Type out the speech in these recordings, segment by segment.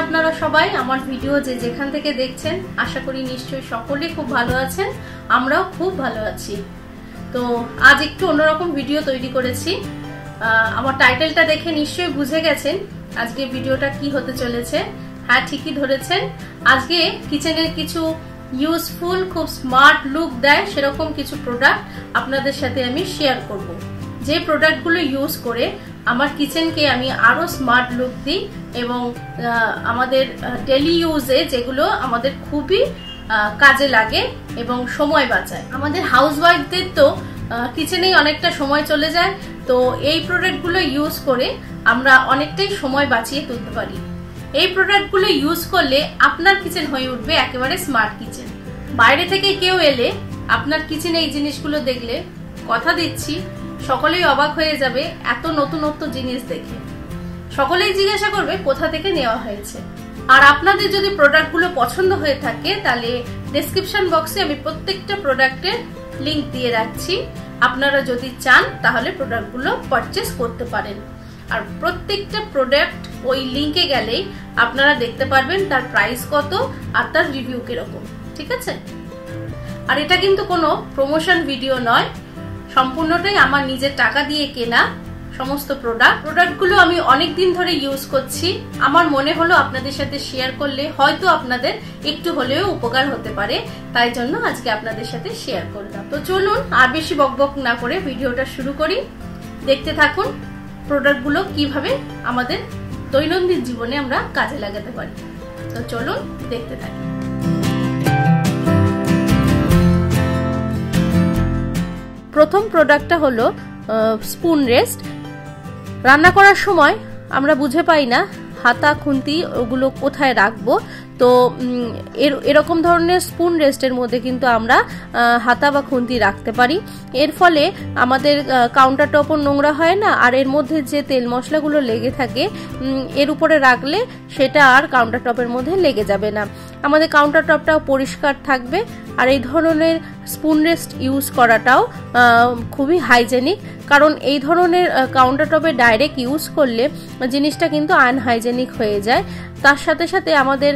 আপনারা সবাই আমার ভিডিও যে যেখান থেকে দেখছেন আশা করি নিশ্চয়ই সকলেই খুব ভালো আছেন। আমরাও খুব ভালো আছি। তো আজ একটু অন্যরকম ভিডিও তৈরি করেছি। আমার টাইটেলটা দেখে নিশ্চয়ই বুঝে গেছেন আজকে ভিডিওটা কি হতে চলেছে। হ্যাঁ, ঠিকই ধরেছেন। আজকে কিচেনের কিছু ইউজফুল, খুব স্মার্ট লুক দেয় সেরকম কিছু প্রোডাক্ট আপনাদের সাথে আমি শেয়ার করব। যে প্রোডাক্টগুলো ইউজ করে আমার কিচেনকে আমি আরো স্মার্ট লুক দিই এবং আমাদের ডেইলি ইউজে যেগুলো আমাদের খুবই কাজে লাগে এবং সময় বাঁচায়। আমাদের হাউসওয়াইফদের তো কিচেনেই অনেকটা সময় চলে যায়, তো এই প্রোডাক্টগুলো ইউজ করে আমরা অনেকটাই সময় বাঁচিয়ে তুলতে পারি। এই প্রোডাক্টগুলো ইউজ করলে আপনার কিচেন হয়ে উঠবে একেবারে স্মার্ট কিচেন। বাইরে থেকে কেউ এলে আপনার কিচেনে এই জিনিসগুলো দেখলে কথা দিচ্ছি সকলেই অবাক হয়ে যাবে এত নতুনত্ব জিনিস দেখে। সকলেই জিজ্ঞাসা করবে কোথা থেকে নেওয়া হয়েছে। আর আপনাদের যদি প্রোডাক্টগুলো পছন্দ হয়ে থাকে তাহলে ডেসক্রিপশন বক্সে আমি প্রত্যেকটা প্রোডাক্টের লিংক দিয়ে রাখছি। আপনারা যদি চান তাহলে প্রোডাক্টগুলো পারচেস করতে পারেন। আর প্রত্যেকটা প্রোডাক্ট ওই লিংকে গেলেই আপনারা দেখতে পারবেন তার প্রাইস কত আর তার রিভিউ কিরকম। ঠিক আছে? আর এটা কিন্তু কোনো প্রমোশন ভিডিও নয়, সম্পূর্ণটাই আমার নিজের টাকা দিয়ে কেনা সমস্ত প্রোডাক্টগুলো আমি অনেক দিন ধরে ইউজ করছি। আমার মনে হলো আপনাদের সাথে শেয়ার করলে হয়তো আপনাদের একটু হলেও উপকার হতে পারে, তাই জন্য আজকে আপনাদের সাথে শেয়ার করলাম। তো চলুন আর বেশি বকবক না করে ভিডিওটা শুরু করি। দেখতে থাকুন প্রোডাক্টগুলো কিভাবে আমাদের দৈনন্দিন জীবনে আমরা কাজে লাগাতে পারি। তো চলুন দেখতে থাকি। প্রথম প্রোডাক্টটা হলো স্পুন রেস্ট। রান্না করার সময় আমরা বুঝে পাই না হাতা খুন্তি ওগুলো কোথায় রাখবো, তো এরকম ধরনের স্পুন রেস্টের মধ্যে কিন্তু আমরা হাতা বা খুন্তি রাখতে পারি। এর ফলে আমাদের কাউন্টার টপও নোংরা হয় না, আর এর মধ্যে যে তেল মশলাগুলো লেগে থাকে এর উপরে রাখলে সেটা আর কাউন্টার টপের মধ্যে লেগে যাবে না। আমাদের কাউন্টার টপটাও পরিষ্কার থাকবে। আর এই ধরনের স্পুন রেস্ট ইউজ করাটাও খুবই হাইজেনিক, কারণ এই ধরনের কাউন্টার টপে ডাইরেক্ট ইউজ করলে জিনিসটা কিন্তু আনহাইজেনিক হয়ে যায়। তার সাথে সাথে আমাদের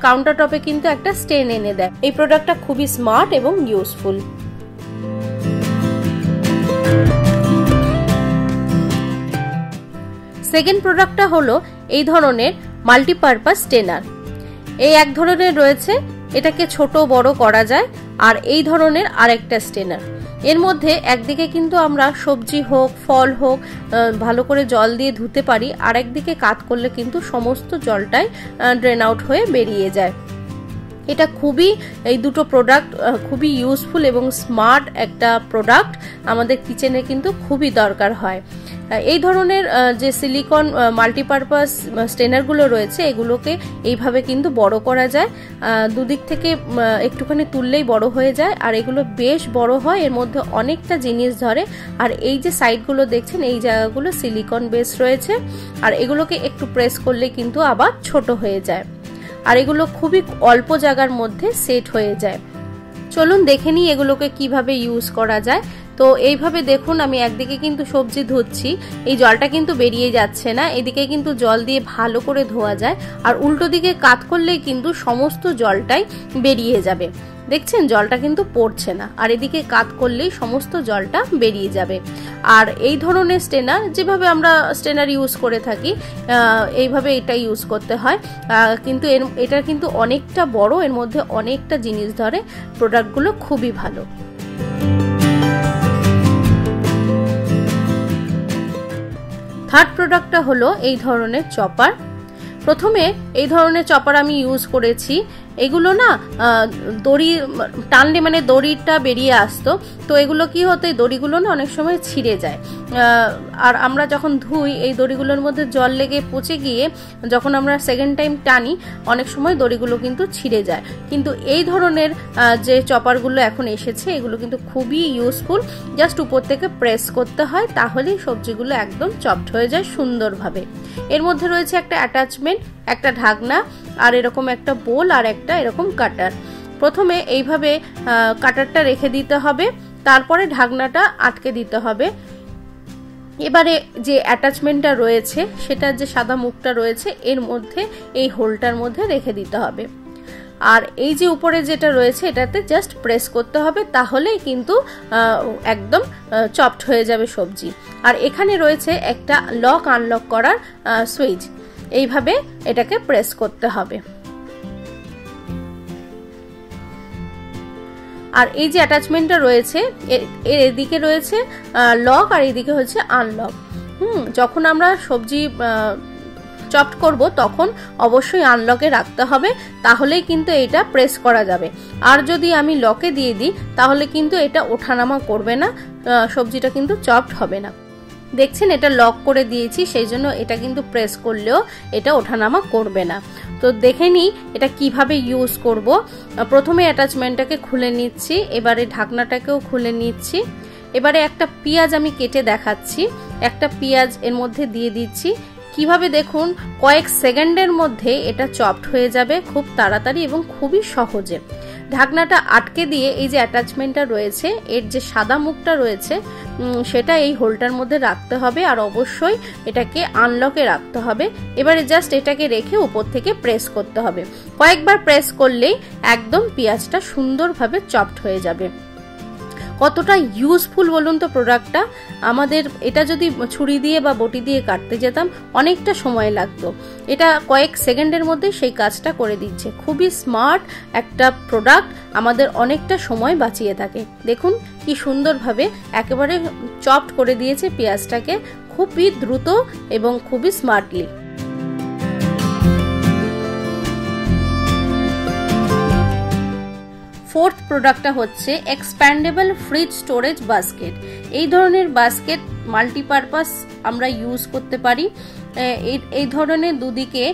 কাউন্টার টপে কিন্তু একটা স্টেন এনে দেয়। এই প্রোডাক্টটা খুবই স্মার্ট এবং ইউজফুল। সেকেন্ড প্রোডাক্টটা হলো এই ধরনের মাল্টিপারপাস স্টেনার। এই এক ধরনের রয়েছে, এটাকে ছোট বড় করা যায়, আর এই ধরনের আরেকটা স্টেনার। এর মধ্যে একদিকে কিন্তু আমরা সবজি হোক ফল হোক ভালো করে জল দিয়ে ধুতে পারি, আর একদিকে কাত করলে কিন্তু সমস্ত জলটাই ড্রেন আউট হয়ে বেরিয়ে যায়। এটা খুবই, এই দুটো প্রোডাক্ট খুবই ইউজফুল এবং স্মার্ট একটা প্রোডাক্ট, আমাদের কিচেনে কিন্তু খুবই দরকার হয়। এই ধরনের যে সিলিকন মাল্টিপারপাস স্টেনারগুলো রয়েছে এগুলোকে এইভাবে কিন্তু বড় করা যায়। দুদিক থেকে একটুখানি তুললেই বড় হয়ে যায়, আর এগুলো বেশ বড় হয়, এর মধ্যে অনেকটা জিনিস ধরে। আর এই যে সাইডগুলো দেখছেন এই জায়গাগুলো সিলিকন বেস রয়েছে, আর এগুলোকে একটু প্রেস করলে কিন্তু আবার ছোট হয়ে যায়, আর এগুলো খুবই অল্প জায়গার মধ্যে সেট হয়ে যায়। চলুন দেখে নিই এগুলোকে কিভাবে ইউজ করা যায়। তো এইভাবে দেখুন, আমি একদিকে কিন্তু সবজি ধুচ্ছি, এই জলটা কিন্তু বেরিয়ে যাচ্ছে না, এদিকে কিন্তু জল দিয়ে ভালো করে ধোয়া যায়, আর উল্টো দিকে কাত করলেই কিন্তু সমস্ত জলটাই বেরিয়ে যাবে। দেখছেন জলটা কিন্তু পড়ছে না, আর এদিকে কাত করলেই সমস্ত জলটা বেরিয়ে যাবে। আর এই ধরনের স্টেনার, যেভাবে আমরা স্টেনার ইউজ করে থাকি এইভাবে এটা ইউজ করতে হয়, কিন্তু এটা কিন্তু অনেকটা বড়, এর মধ্যে অনেকটা জিনিস ধরে। প্রোডাক্টগুলো খুবই ভালো। থার্ড প্রোডাক্টটা হলো এই ধরনের চপার। প্রথমে এই ধরনের চপার আমি ইউজ করেছি, এগুলো না দড়ি টানলে মানে দড়িটা বেরিয়ে আসতো, তো এগুলো কি হতো এই দড়িগুলো না অনেক সময় ছিঁড়ে যায়, আর আমরা যখন ধুই এই দড়িগুলোর মধ্যে জল লেগে পচে গিয়ে যখন আমরা সেকেন্ড টাইম টানি অনেক সময় দড়িগুলো কিন্তু ছিঁড়ে যায়। কিন্তু এই ধরনের যে চপারগুলো এখন এসেছে এগুলো কিন্তু খুবই ইউজফুল। জাস্ট উপর থেকে প্রেস করতে হয়, তাহলেই সবজিগুলো একদম চপড হয়ে যায় সুন্দরভাবে। এর মধ্যে রয়েছে একটা অ্যাটাচমেন্ট, একটা ঢাকনা, আর এরকম একটা বোল, আর একটা এরকম কাটার। প্রথমে এইভাবে কাটারটা রেখে দিতে হবে, তারপরে ঢাকনাটা আটকে দিতে হবে। এবারে যে অ্যাটাচমেন্টটা রয়েছে সেটার যে সাদা মুখটা রয়েছে এর মধ্যে এই হোলটার মধ্যে রেখে দিতে হবে। আর এই যে উপরে যেটা রয়েছে এটাতে জাস্ট প্রেস করতে হবে, তাহলেই কিন্তু একদম চপড হয়ে যাবে সবজি। আর এখানে রয়েছে একটা লক আনলক করার সুইচ, এইভাবে এটাকে প্রেস করতে হবে। আর এই যে অ্যাটাচমেন্টটা রয়েছে এর এদিকে রয়েছে লক আর এদিকে হচ্ছে আনলক। যখন আমরা সবজি চপড করব তখন অবশ্যই আনলকে রাখতে হবে, তাহলেই কিন্তু এটা প্রেস করা যাবে। আর যদি আমি লকে দিয়ে দিই তাহলে কিন্তু এটা ওঠানামা করবে না, সবজিটা কিন্তু চপড হবে না। দেখছেন এটা লক করে দিয়েছি, সেই জন্য এটা কিন্তু প্রেস করলেও এটা ওঠানামা করবে না। তো দেখে নিই এটা কিভাবে ইউজ করব। প্রথমে অ্যাটাচমেন্টটাকে খুলে নিচ্ছি, এবারে ঢাকনাটাকেও খুলে নিচ্ছি। এবারে একটা পেঁয়াজ আমি কেটে দেখাচ্ছি, একটা পেঁয়াজ এর মধ্যে দিয়ে দিচ্ছি। কিভাবে দেখুন কয়েক সেকেন্ডের মধ্যে এটা চপড হয়ে যাবে খুব তাড়াতাড়ি এবং খুবই সহজে। ঢাকনাটা আটকে দিয়ে এই যে অ্যাটাচমেন্টটা রয়েছে এর যে সাদা মুখটা রয়েছে সেটা এই হোলটার মধ্যে রাখতে হবে, আর অবশ্যই এটাকে আনলকে রাখতে হবে। এবারে জাস্ট এটাকে রেখে উপর থেকে প্রেস করতে হবে। কয়েকবার প্রেস করলেই একদম পেঁয়াজটা সুন্দরভাবে চপড হয়ে যাবে। কতটা ইউজফুল বলুন তো প্রোডাক্টটা। আমাদের এটা যদি ছুরি দিয়ে বা বটি দিয়ে কাটতে যেতাম অনেকটা সময় লাগতো, এটা কয়েক সেকেন্ডের মধ্যে সেই কাজটা করে দিচ্ছে। খুবই স্মার্ট একটা প্রোডাক্ট, আমাদের অনেকটা সময় বাঁচিয়ে থাকে। দেখুন কি সুন্দরভাবে একেবারে চপড করে দিয়েছে পেঁয়াজটাকে, খুবই দ্রুত এবং খুবই স্মার্টলি। ফোর্থ প্রোডাক্টটা হচ্ছে এক্সপ্যান্ডেবল ফ্রিজ স্টোরেজ বাস্কেট। এই ধরনের বাস্কেট মাল্টিপারপাস আমরা ইউজ করতে পারি। এই ধরনের দুদিকে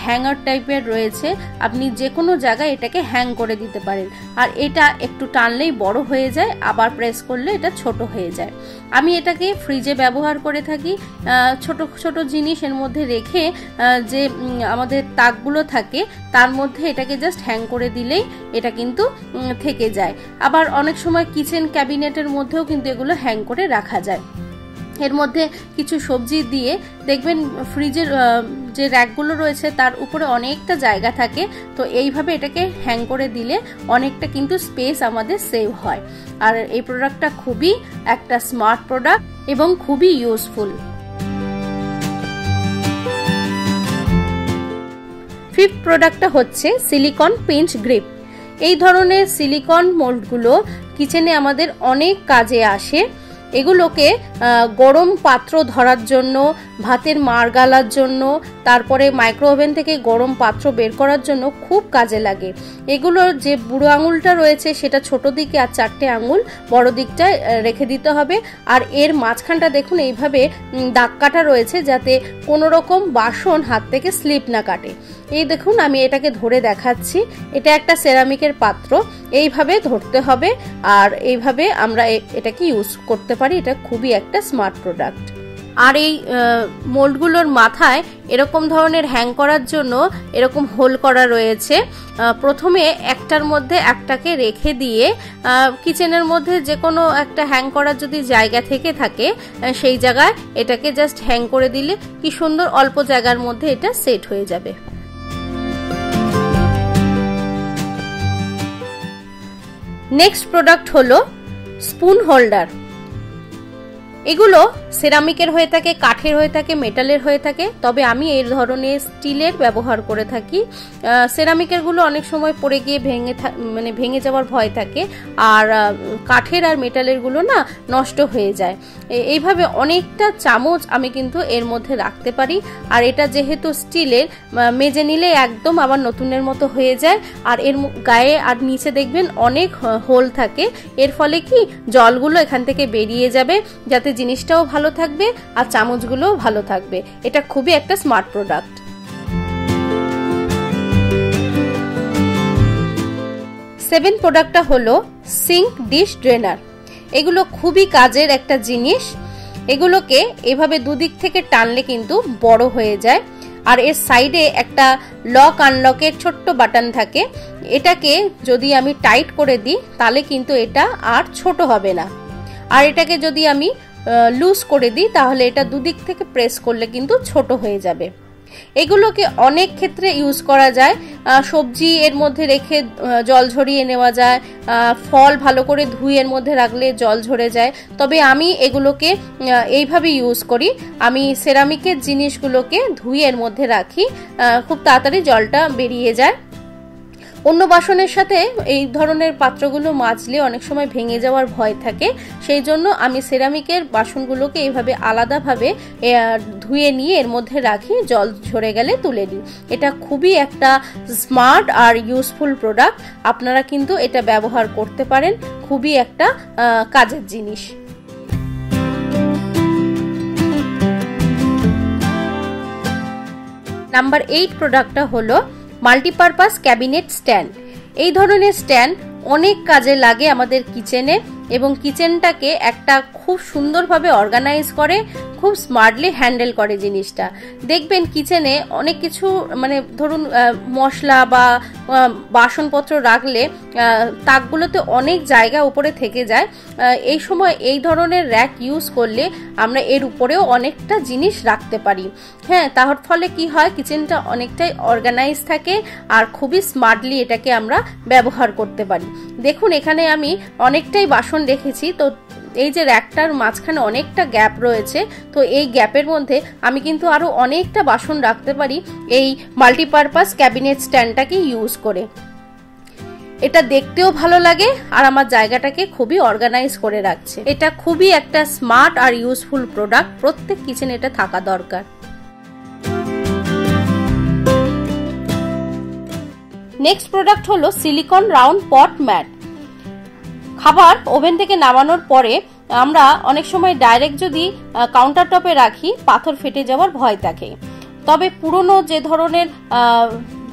হ্যাঙ্গার টাইপের রয়েছে, আপনি যে কোনো জায়গায় এটাকে হ্যাং করে দিতে পারেন। আর এটা একটু টানলেই বড় হয়ে যায়, আবার প্রেস করলে এটা ছোট হয়ে যায়। আমি এটাকে ফ্রিজে ব্যবহার করে থাকি, ছোট ছোট জিনিস এর মধ্যে রেখে যে আমাদের তাকগুলো থাকে তার মধ্যে এটাকে জাস্ট হ্যাং করে দিলেই এটা কিন্তু থেকে যায়। আবার অনেক সময় কিচেন ক্যাবিনেটের মধ্যেও কিন্তু এগুলো হ্যাং করে রাখা যায়। এর মধ্যে কিছু সবজি দিয়ে দেখবেন ফ্রিজের যে র্যাকগুলো রয়েছে তার উপরে অনেকটা জায়গা থাকে, তো এইভাবে এটাকে হ্যাং করে দিলে অনেকটা কিন্তু স্পেস আমাদের সেভ হয়। আর এই প্রোডাক্টটা খুবই একটা স্মার্ট প্রোডাক্ট এবং খুবই ইউজফুল। ফিফথ প্রোডাক্টটা হচ্ছে সিলিকন পিঞ্চ গ্রিপ। এই ধরনের সিলিকন মোল্ডগুলো কিচেনে আমাদের অনেক কাজে আসে। এগুলোকে গরম পাত্র ধরার জন্য, ভাতের মাড় গালার জন্য, তারপরে মাইক্রো ওভেন থেকে গরম পাত্র বের করার জন্য খুব কাজে লাগে। এগুলোর যে বুড়ো আঙুলটা রয়েছে সেটা ছোট দিকে আর 4টে আঙুল বড় দিকটায় রেখে দিতে হবে। আর এর মাঝখানটা দেখুন এইভাবে দাগ কাটা রয়েছে যাতে কোনো রকম বাসন হাত থেকে স্লিপ না কাটে। এই দেখুন আমি এটাকে ধরে দেখাচ্ছি, এটা একটা সেরামিকের পাত্র, এইভাবে ধরতে হবে আর এইভাবে আমরা এটাকে ইউজ করতে পারি। এটা খুবই একটা স্মার্ট প্রোডাক্ট। আর এই মোল্ডগুলোর মাথায় এরকম ধরনের হ্যাং করার জন্য এরকম হোল করা রয়েছে। প্রথমে একটার মধ্যে একটাকে রেখে দিয়ে কিচেনের মধ্যে যে কোনো একটা হ্যাং করার যদি জায়গা থেকে থাকে সেই জায়গায় এটাকে জাস্ট হ্যাং করে দিলে কি সুন্দর অল্প জায়গার মধ্যে এটা সেট হয়ে যাবে। নেক্সট প্রোডাক্ট হলো স্পুন হোল্ডার। এগুলো সেরামিকের হয়ে থাকে, কাঠের হয়ে থাকে, মেটালের হয়ে থাকে, তবে আমি এই ধরনের স্টিলের ব্যবহার করে থাকি। সেরামিকের গুলো অনেক সময় পড়ে গিয়ে ভেঙে যাওয়ার ভয় থাকে, আর কাঠের আর মেটালের গুলো না নষ্ট হয়ে যায়। এইভাবে অনেকটা চামচ আমি কিন্তু এর মধ্যে রাখতে পারি। আর এটা যেহেতু স্টিলের, মেজে নিলে একদম আবার নতুনের মতো হয়ে যায়। আর এর গায়ে আর নিচে দেখবেন অনেক হোল থাকে, এর ফলে কি জলগুলো এখান থেকে বেরিয়ে যাবে, যাতে জিনিসটাও ভালো থাকবে আর চামচগুলোও ভালো থাকবে। এটা খুবই একটা স্মার্ট প্রোডাক্ট। সেভেন প্রোডাক্টটা হলো সিঙ্ক ডিশ ড্রেনার। এগুলো খুবই কাজের একটা জিনিস। এগুলোকে এভাবে দুদিক থেকে টানলে কিন্তু বড় হয়ে যায়। আর এর সাইডে একটা লক আনলকের ছোট্ট বাটন থাকে, এটাকে যদি আমি টাইট করে দিই তাহলে কিন্তু এটা আর ছোট হবে না। আর এটাকে যদি আমি লুজ করে দিই তাহলে এটা দুদিক থেকে প্রেস করলে কিন্তু ছোট হয়ে যাবে। এগুলোকে অনেক ক্ষেত্রে ইউজ করা যায়, সবজি এর মধ্যে রেখে জল ঝরিয়ে নেওয়া যায়, ফল ভালো করে ধুয়ে এর মধ্যে রাখলে জল ঝরে যায়। তবে আমি এগুলোকে এইভাবে ইউজ করি, আমি সেরামিকের জিনিসগুলোকে ধুয়ে এর মধ্যে রাখি, খুব তাড়াতাড়ি জলটা বেরিয়ে যায়। অন্য বাসনের সাথে এই ধরনের পাত্রগুলো মাজলে অনেক সময় ভেঙে যাওয়ার ভয় থাকে, সেই জন্য আমি সেরামিকের বাসনগুলোকে এইভাবে আলাদাভাবে ধুয়ে নিয়ে এর মধ্যে রাখি, জল ঝরে গেলে তুলে নিই। এটা খুবই একটা স্মার্ট আর ইউজফুল প্রোডাক্ট, আপনারা কিন্তু এটা ব্যবহার করতে পারেন, খুবই একটা কাজের জিনিস। নাম্বার 8 প্রোডাক্টটা হলো মাল্টিপারপাস ক্যাবিনেট স্ট্যান্ড। এই ধরনের স্ট্যান্ড অনেক কাজে লাগে আমাদের কিচেনে, এবং কিচেনটাকে একটা খুব সুন্দরভাবে অর্গানাইজ করে, খুব স্মার্টলি হ্যান্ডেল করে জিনিসটা। দেখবেন কিচেনে অনেক কিছু, মানে ধরুন মশলা বা বাসনপত্র রাখলে তাকগুলোতে অনেক জায়গা উপরে থেকে যায়, এই সময় এই ধরনের র্যাক ইউজ করলে আমরা এর উপরেও অনেকটা জিনিস রাখতে পারি। হ্যাঁ, তার ফলে কি হয়, কিচেনটা অনেকটাই অর্গানাইজ থাকে আর খুবই স্মার্টলি এটাকে আমরা ব্যবহার করতে পারি। দেখুন এখানে আমি অনেকটাই বাসন রেখেছি, তো এই যে র্যাকটার মাঝখানে অনেকটা গ্যাপ রয়েছে, তো এই গ্যাপের মধ্যে আমি কিন্তু আরো অনেকটা বাসন রাখতে পারি এই মাল্টিপারপাস ক্যাবিনেট স্ট্যান্ডটাকে ইউজ করে। এটা দেখতেও ভালো লাগে আর আমার জায়গাটাকে খুবই অর্গানাইজ করে রাখছে। এটা খুবই একটা স্মার্ট আর ইউজফুল প্রোডাক্ট, প্রত্যেক কিচেনে এটা থাকা দরকার। নেক্সট প্রোডাক্ট হলো সিলিকন রাউন্ড পট ম্যাট। খাবার ওভেন থেকে নামানোর পরে আমরা অনেক সময় ডাইরেক্ট যদি কাউন্টার টপে রাখি পাথর ফেটে যাওয়ার ভয় থাকে। তবে পুরনো যে ধরনের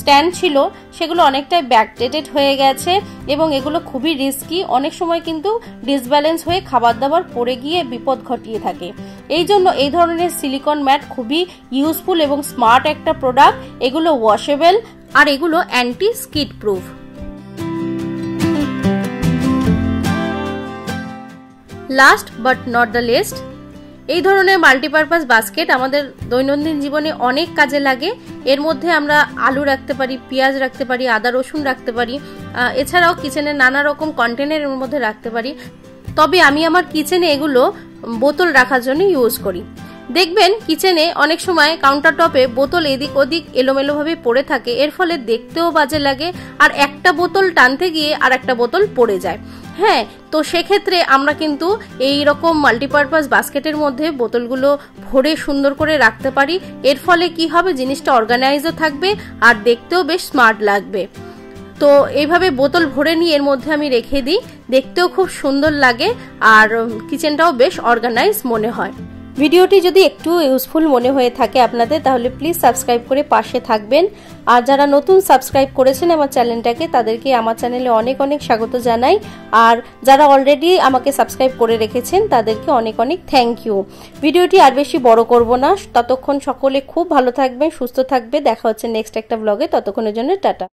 স্ট্যান্ড ছিল সেগুলো অনেকটাই ব্যাকডেটেড হয়ে গেছে এবং এগুলো খুবই রিস্কি, অনেক সময় কিন্তু ডিসব্যালেন্স হয়ে খাবার দাবার পড়ে গিয়ে বিপদ ঘটিয়ে থাকে। এই জন্য এই ধরনের সিলিকন ম্যাট খুবই ইউজফুল এবং স্মার্ট একটা প্রোডাক্ট। এগুলো ওয়াশেবল আর এগুলো anti skid proof. Last but not the least, এই ধরনের মাল্টিপারপাস বাস্কেট আমাদের দৈনন্দিন জীবনে অনেক কাজে লাগে। এর মধ্যে আমরা আলু রাখতে পারি, পেঁয়াজ রাখতে পারি, আদা রসুন রাখতে পারি, এছাড়াও কিচেনে নানা রকম কন্টেনারের মধ্যে রাখতে পারি। তবে আমি আমার কিচেনে এগুলো বোতল রাখার জন্য ইউজ করি। দেখবেন কিচেনে অনেক সময় কাউন্টার টপে বোতল এদিক ওদিক এলোমেলোভাবে পড়ে থাকে, এর ফলে দেখতেও বাজে লাগে আর একটা বোতল টানতে গিয়ে আর একটা বোতল পড়ে যায়। হ্যাঁ, তো সেক্ষেত্রে আমরা কিন্তু এই রকম মাল্টিপারপাস বাস্কেটের মধ্যে বোতলগুলো ভরে সুন্দর করে রাখতে পারি। এর ফলে কি হবে, জিনিসটা অর্গানাইজও থাকবে আর দেখতেও বেশ স্মার্ট লাগবে। তো এইভাবে বোতল ভরে নিয়ে এর মধ্যে আমি রেখে দিই, দেখতেও খুব সুন্দর লাগে আর কিচেনটাও বেশ অর্গানাইজ মনে হয়। ভিডিওটি যদি একটু ইউজফুল মনে হয়ে থাকে আপনাদের, তাহলে প্লিজ সাবস্ক্রাইব করে পাশে থাকবেন। আর যারা নতুন সাবস্ক্রাইব করেছেন আমার চ্যানেলটাকে, তাদেরকে আমার চ্যানেলে অনেক অনেক স্বাগত জানাই। আর যারা অলরেডি আমাকে সাবস্ক্রাইব করে রেখেছেন তাদেরকে অনেক অনেক থ্যাংক ইউ। ভিডিওটি আর বেশি বড় করব না, ততক্ষণ সকলে খুব ভালো থাকবেন, সুস্থ থাকবে। দেখা হচ্ছে নেক্সট একটা ব্লগে, ততক্ষণের জন্য টাটা।